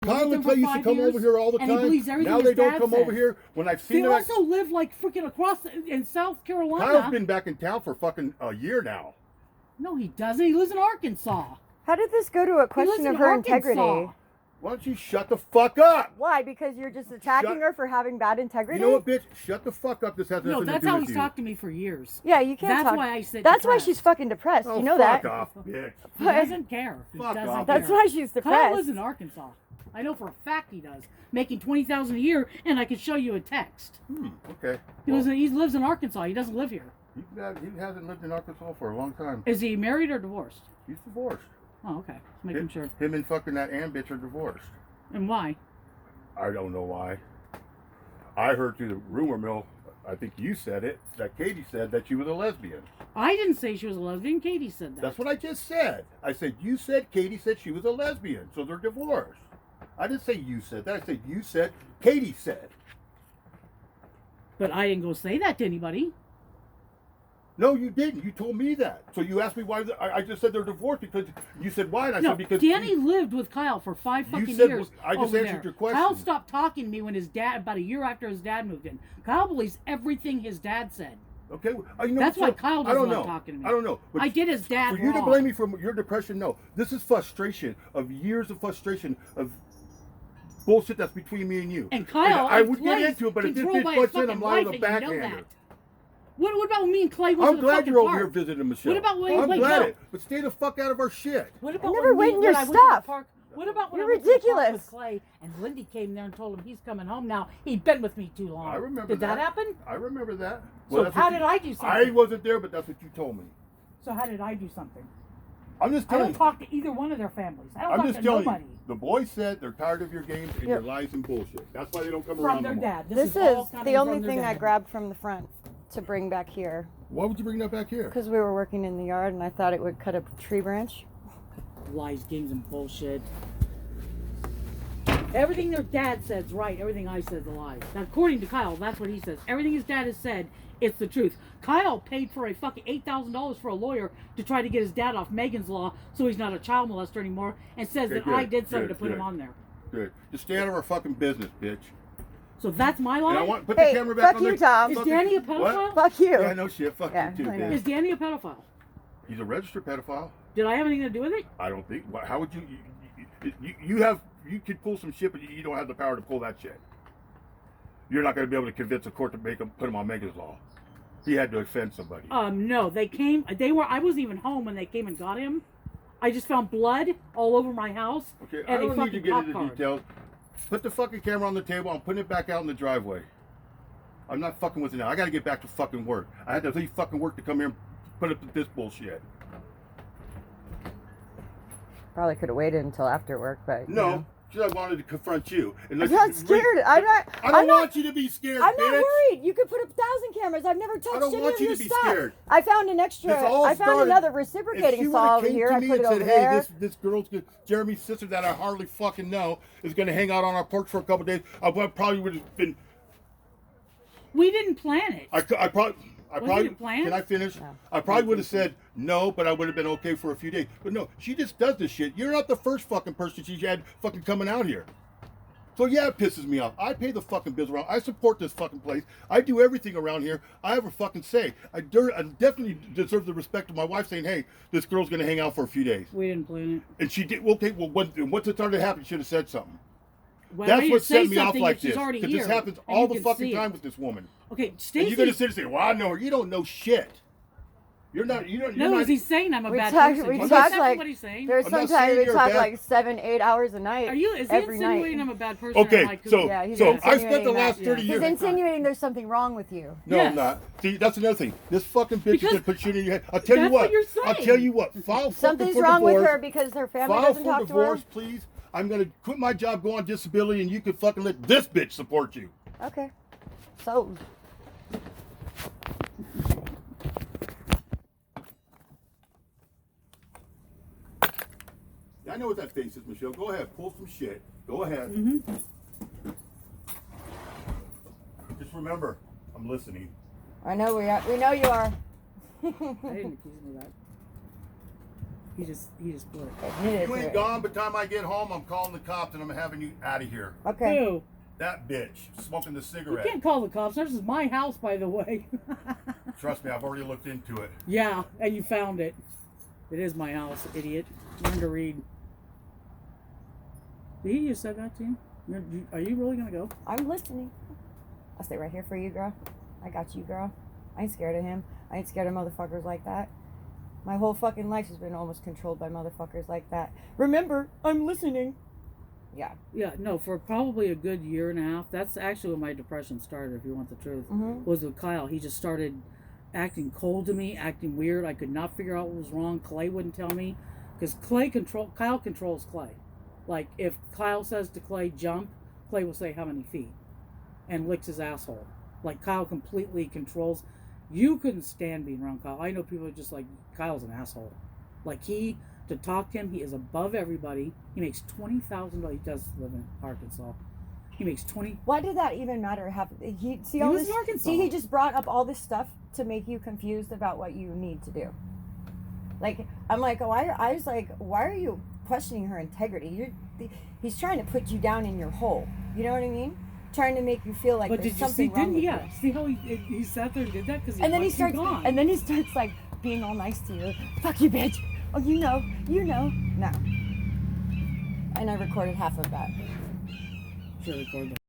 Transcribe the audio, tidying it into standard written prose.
Kyle and Clay used to come over here all the time. And he believes everything Now his they don't dad come says. over here. When I've seen They them, also live like freaking across in South Carolina. Kyle's been back in town for fucking a year now. No, he doesn't. He lives in Arkansas. How did this go to a question of her integrity? Why don't you shut the fuck up? Why? Because you're just attacking her for having bad integrity? You know what, bitch? Shut the fuck up. This has nothing to do with you. No, that's how he's talked to me for years. Yeah, you can't That's talk. why I said That's why depressed. she's fucking depressed. Oh, you know that. Fuck off, bitch. He doesn't care. He Fuck doesn't off. care. That's why she's Kyle depressed. lives in Arkansas. I know for a fact he does. Making $20,000 a year, and I can show you a text. Okay. He lives in Arkansas. He doesn't live here. He hasn't lived in Arkansas for a long time. Is he married or divorced? He's divorced. Oh, okay. Just making sure. Him and fucking that Ann bitch are divorced. And why? I don't know why. I heard through the rumor mill, I think you said it, that Katie said that she was a lesbian. I didn't say she was a lesbian. Katie said that. That's what I just said. I said, you said Katie said she was a lesbian, so they're divorced. I didn't say you said that. I said you said, Katie said. But I didn't go say that to anybody. No, you didn't. You told me that. So you asked me why. I just said they're divorced because you said why, and I No, said because Danny lived with Kyle for 5 fucking said- years. I just over answered there. your question. Kyle stopped talking to me when his dad, about a year after his dad moved in. Kyle believes everything his dad said. Okay, you know, That's why Kyle I doesn't don't like know. talking to me. I don't know. But I did his dad for you to wrong. blame me for your depression, no. This is frustration of years of frustration of bullshit that's between me and you. And Kyle, I would get into it, but if this controlled bitch by butts his in, I'm fucking liable wife, to and you know backhand her. that. What about when me and Clay went to I'm the glad fucking you're over park? here visiting Michelle. What about when I'm Wait, glad no. it, but stay the fuck out of our shit. What about never when went in your I went to the stuff. park? What about when You're I went to the park ridiculous. with Clay and Lindy came there and told him he's coming home now? He'd been with me too long. I remember Did that happen? I remember that. So that's how what did you- I do something? I wasn't there, but that's what you told me. So how did I do something? I'm just I telling don't you. talk to either one of their families. I don't I'm talk just to telling nobody. you. The boys said they're tired of your games and your lies and bullshit. That's why they don't come From around their no more. dad. This all is coming the from only their thing I dad. grabbed from the front to bring back here. Why would you bring that back here? Because we were working in the yard and I thought it would cut a tree branch. Lies, games, and bullshit. Everything their dad says right. Everything I said is a lie. Now, according to Kyle, that's what he says. Everything his dad has said, it's the truth. Kyle paid for a fucking $8,000 for a lawyer to try to get his dad off Megan's Law so he's not a child molester anymore, and says that good, I did something good, to put him good. on there. Good. Just stay out of our fucking business, bitch. So that's my And lie? I want put Hey, the camera back fuck on you, there. Tom. Is Fucking- Danny a What? pedophile? Fuck you. Yeah, no shit. Fuck Yeah, you too, I know. bitch. Is Danny a pedophile? He's a registered pedophile. Did I have anything to do with it? I don't think. How would you? You could pull some shit, but you don't have the power to pull that shit. You're not going to be able to convince a court to put him on Megan's Law. He had to offend somebody. No, I wasn't even home when they came and got him. I just found blood all over my house. Okay, and I don't a need to fucking get cop into card. details. Put the fucking camera on the table. I'm putting it back out in the driveway. I'm not fucking with it now. I got to get back to fucking work. I had to leave fucking work to come here and put up with this bullshit. Probably could have waited until after work, but you No, know. because I wanted to confront you. And I'm let you not scared. I'm not. I don't want you to be scared, I'm bitch. not worried. You could put up 1,000 cameras. I've never touched don't any want of you your to be stuff. scared. I found an extra. This all I found started- another If reciprocating she saw would've over here. came I to me put and it said, over "Hey, there. this girl's good. Jeremy's sister that I hardly fucking know is going to hang out on our porch for a couple days," I probably would have been. We didn't plan it. I probably. it planned? Can I finish? No. I probably would have said no, but I would have been okay for a few days. But no, she just does this shit. You're not the first fucking person she's had fucking coming out here. So yeah, it pisses me off. I pay the fucking bills around. I support this fucking place. I do everything around here. I have a fucking say. I definitely deserve the respect of my wife saying, "Hey, this girl's gonna hang out for a few days," We didn't plan it. and she did. Okay, well, once it started to happen, she should have said something. Well, I That's made what her say set me off something like if she's this. already Because this here, happens and all you the can fucking see it. time with this woman. Okay, And Stacey. you're gonna sit and say, "Well, I know her." You don't know shit. You're not. You're No, not. is he saying I'm a We bad talk- person? we Is talk that like- what he's saying? There's I'm not sometimes saying we you're talk bad. like 7-8 hours a night. Is he every insinuating night. I'm a bad person? Okay, or like, so Yeah, he's so I spent the insinuating last that. 30 Yeah. He's years. insinuating there's something wrong with you. No, Yes. I'm not. See, that's another thing. This fucking bitch is Because gonna put shit in your head. I'll tell you that's what. what you're I'll saying. tell you what. File Something's for wrong divorce. with her because her family File doesn't for talk divorce, to please. I'm gonna quit my job, go on disability, and you can fucking let this bitch support you. her. Okay. So. I know what that face is, Michelle. Go ahead, pull some shit. Go ahead. Just remember, I'm listening. I know we are. We know you are. I didn't accuse him of that. He just blew it. Admitted You to ain't it. gone. By the time I get home, I'm calling the cops and I'm having you out of here. Okay. Ew. That bitch smoking the You cigarette. can't call the cops. This is my house, by the way. Trust me, I've already looked into it. Yeah, and you found it. It is my house, idiot. Learn to read. Did he just said that to you? Are you really gonna go? I'm listening. I'll stay right here for you, girl. I got you, girl. I ain't scared of him. I ain't scared of motherfuckers like that. My whole fucking life has been almost controlled by motherfuckers like that. Remember, I'm listening. Yeah. Yeah, no, for probably a good year and a half. That's actually when my depression started, if you want the truth. Mhm. Was with Kyle. He just started acting cold to me, acting weird. I could not figure out what was wrong. Clay wouldn't tell me. Because Kyle controls Clay. Like, if Kyle says to Clay, jump, Clay will say how many feet. And licks his asshole. Like, Kyle completely controls. You couldn't stand being around Kyle. I know people are just like, Kyle's an asshole. Like, to talk to him, he is above everybody. He makes $20,000. He does live in Arkansas. He makes 20. Why did that even matter? He was this, in Arkansas. See, he just brought up all this stuff to make you confused about what you need to do. Like, I'm like, why are you questioning her integrity? He's trying to put you down in your hole. You know what I mean? Trying to make you feel like But there's did you see? something wrong Didn't with he? you. Yeah. See how he sat there and did that because And then he you starts, gone. and then he starts like being all nice to you. Fuck you, bitch. Oh, you know. No. And I recorded half of that. Should record that.